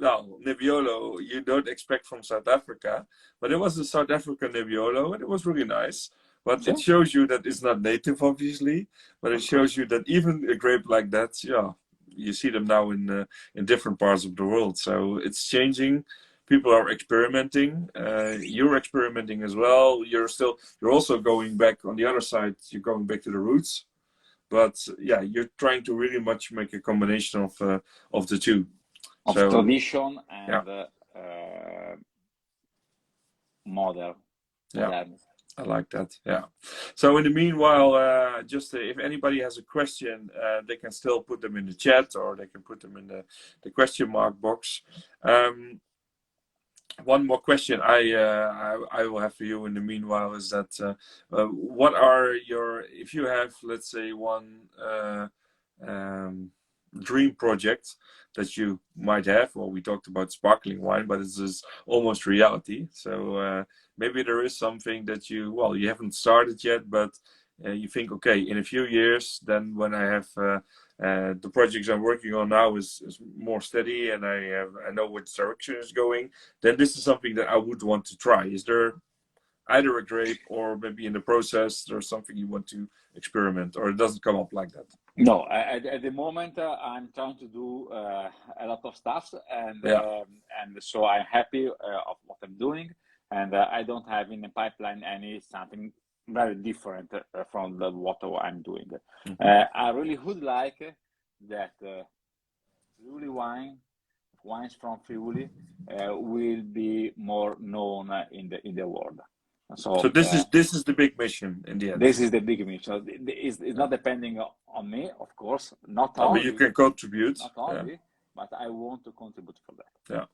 well, Nebbiolo you don't expect from South Africa, but it was a South African Nebbiolo, and it was really nice. But it shows you that it's not native, obviously, but it shows you that even a grape like that, yeah, you see them now in different parts of the world. So it's changing. People are experimenting. You're experimenting as well. You're also going back on the other side. You're going back to the roots. But yeah, you're trying to really much make a combination of the two. Of tradition and modern. Yeah, I like that. Yeah. So in the meanwhile, just if anybody has a question, they can still put them in the chat, or they can put them in the question mark box. One more question I will have for you in the meanwhile is that what are if you have, let's say, one dream project that you might have, well, we talked about sparkling wine, but it's just almost reality. So maybe there is something that you haven't started yet, but you think, okay, in a few years, then when I have the projects I'm working on now is more steady, and I know which direction is going, then this is something that I would want to try. Is there either a grape or maybe in the process there's something you want to experiment, or it doesn't come up like that? No, at the moment I'm trying to do a lot of stuff, Yeah. And so I'm happy of what I'm doing, and I don't have in the pipeline something very different from what I'm doing. I really would like that Friuli wines from Friuli will be more known in the world. So this is the big mission in the end. This is the big mission. So it's not depending on me, of course, not No, only. but you can contribute. Not only, but I want to contribute for that. Yeah.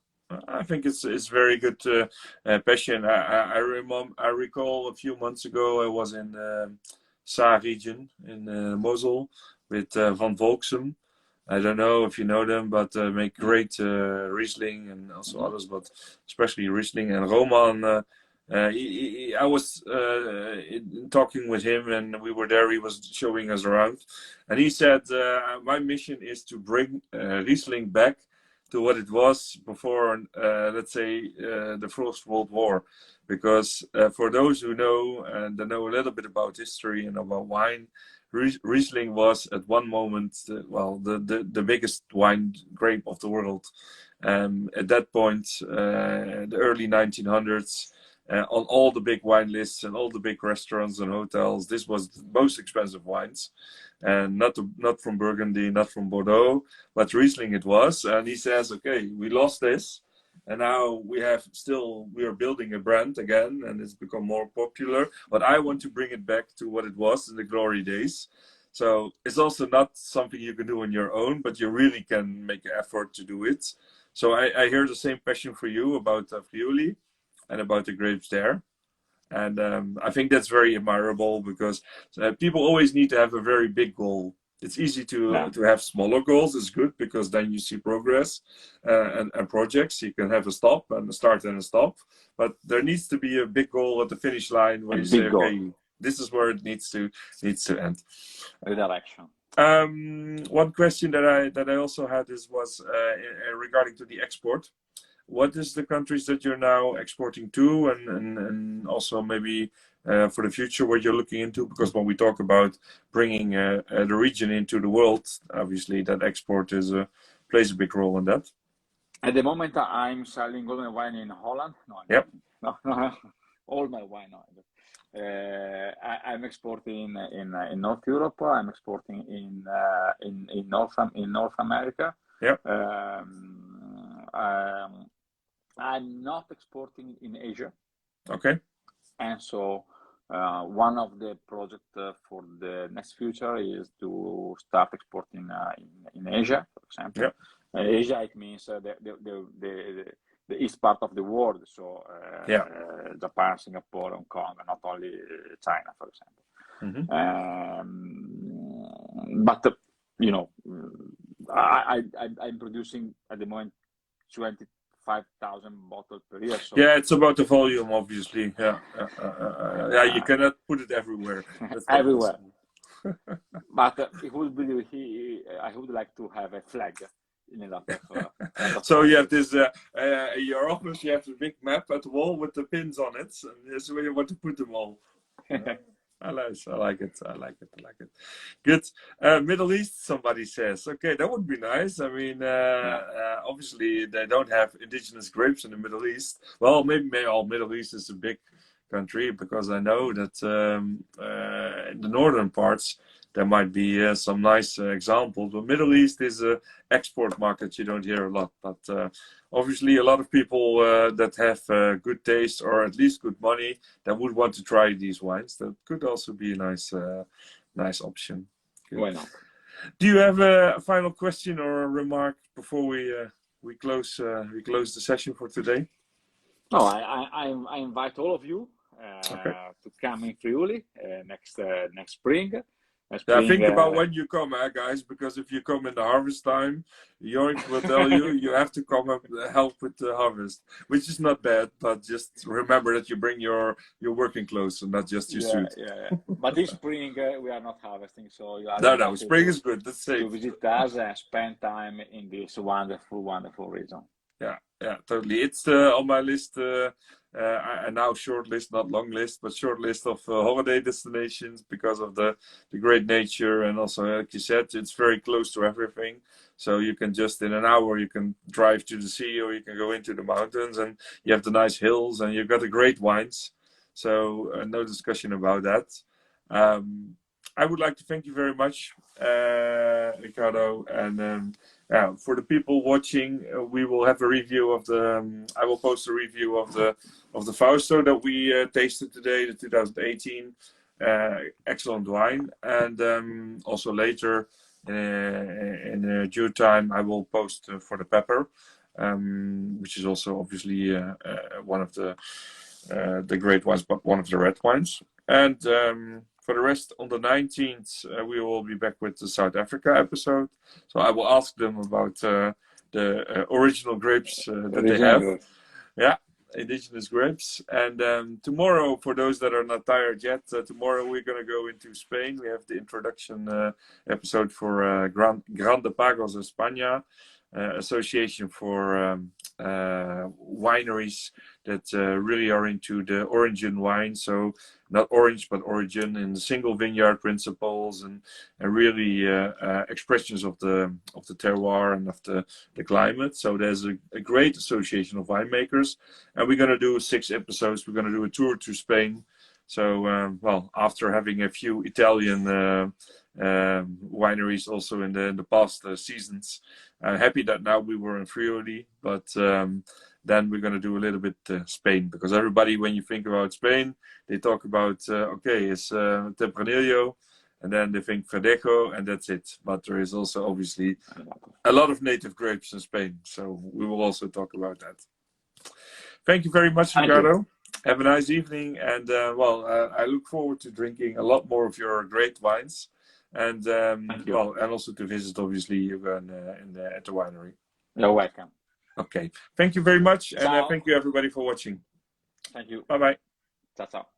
I think it's very good passion. I recall a few months ago I was in Saar region in Mosel with Van Volksem. I don't know if you know them, but make great Riesling and also others, but especially Riesling and Roman. I was talking with him, and we were there. He was showing us around, and he said, "My mission is to bring Riesling back to what it was before, let's say, the First World War, because for those who know and know a little bit about history and about wine, Riesling was at one moment, the biggest wine grape of the world. At that point, the early 1900s, on all the big wine lists and all the big restaurants and hotels, this was the most expensive wines. And not from Burgundy, not from Bordeaux, but Riesling it was. And he says, okay, we lost this, and now we are building a brand again, and it's become more popular. But I want to bring it back to what it was in the glory days. So it's also not something you can do on your own, but you really can make an effort to do it. So I hear the same passion for you about Friuli and about the grapes there. And I think that's very admirable, because people always need to have a very big goal. It's easy to have smaller goals. It's good because then you see progress and projects. You can have a stop and a start and a stop. But there needs to be a big goal at the finish line where you say, okay, this is where it needs to end. Redirection. One question that I also had was regarding to the export. What is the countries that you're now exporting to, and also maybe for the future what you're looking into? Because when we talk about bringing the region into the world, obviously that export plays a big role in that. At the moment, I'm selling all my wine in Holland. No, all my wine. I'm exporting in North Europe. I'm exporting in North America. Yeah. I'm not exporting in Asia. Okay. And so one of the projects for the next future is to start exporting in Asia, for example. Yeah. Asia, it means the east part of the world. So Japan, Singapore, Hong Kong, not only China, for example. But I'm producing at the moment 25,000 bottles per year. So. Yeah, it's about the volume, obviously. Yeah, you cannot put it everywhere. Everywhere. But it would be. I would like to have a flag in a lot of. So you have this. Your office, you have the big map at the wall with the pins on it, and that's where you want to put them all. I like it. Good. Middle East, somebody says. Okay, that would be nice. I mean, obviously they don't have indigenous grapes in the Middle East. Well, maybe all Middle East is a big country, because I know that in the northern parts there might be some nice examples. But Middle East is an export market you don't hear a lot. But obviously a lot of people that have good taste, or at least good money, that would want to try these wines. That could also be a nice option. Good. Why not? Do you have a final question or a remark before we close the session for today? No, I invite all of you to come in Friuli next spring. Think about when you come, guys, because if you come in the harvest time, Jorik will tell you have to come and help with the harvest, which is not bad, but just remember that you bring your working clothes and not just your suit. Yeah. But this spring we are not harvesting, so you are no, spring is good. That's safe. To visit us and spend time in this wonderful region. Yeah, totally. It's on my list And now short list, not long list, but short list of holiday destinations because of the great nature. And also, like you said, it's very close to everything. So you can just in an hour, you can drive to the sea or you can go into the mountains and you have the nice hills and you've got the great wines. So no discussion about that. I would like to thank you very much, Riccardo. And for the people watching, we will have a review of the. I will post a review of the Fausto that we tasted today, the 2018. Excellent wine, and also later in due time, I will post for the pepper, which is also obviously one of the great wines, but one of the red wines. And for the rest, on the 19th, we will be back with the South Africa episode. So I will ask them about the original grapes that they have. Yeah, indigenous grapes. And tomorrow, for those that are not tired yet, tomorrow we're going to go into Spain. We have the introduction episode for Grande Pagos España, association for wineries that really are into the origin wine. So not orange, but origin in the single vineyard principles and really expressions of the terroir and of the climate. So there's a great association of winemakers, and we're going to do 6 episodes. We're going to do a tour to Spain. So well, after having a few Italian wineries also in the past seasons, I'm happy that now we were in Friuli, but then we're going to do a little bit Spain, because everybody, when you think about Spain, they talk about okay, it's Tempranillo, and then they think Verdejo, and that's it. But there is also obviously a lot of native grapes in Spain, so we will also talk about that. Thank you very much, Riccardo. Have a nice evening, and well, I look forward to drinking a lot more of your great wines, and well, and also to visit obviously you at the winery. You're welcome. Okay, thank you very much, and Ciao. thank you everybody for watching. Thank you. Bye bye. Ciao, ciao.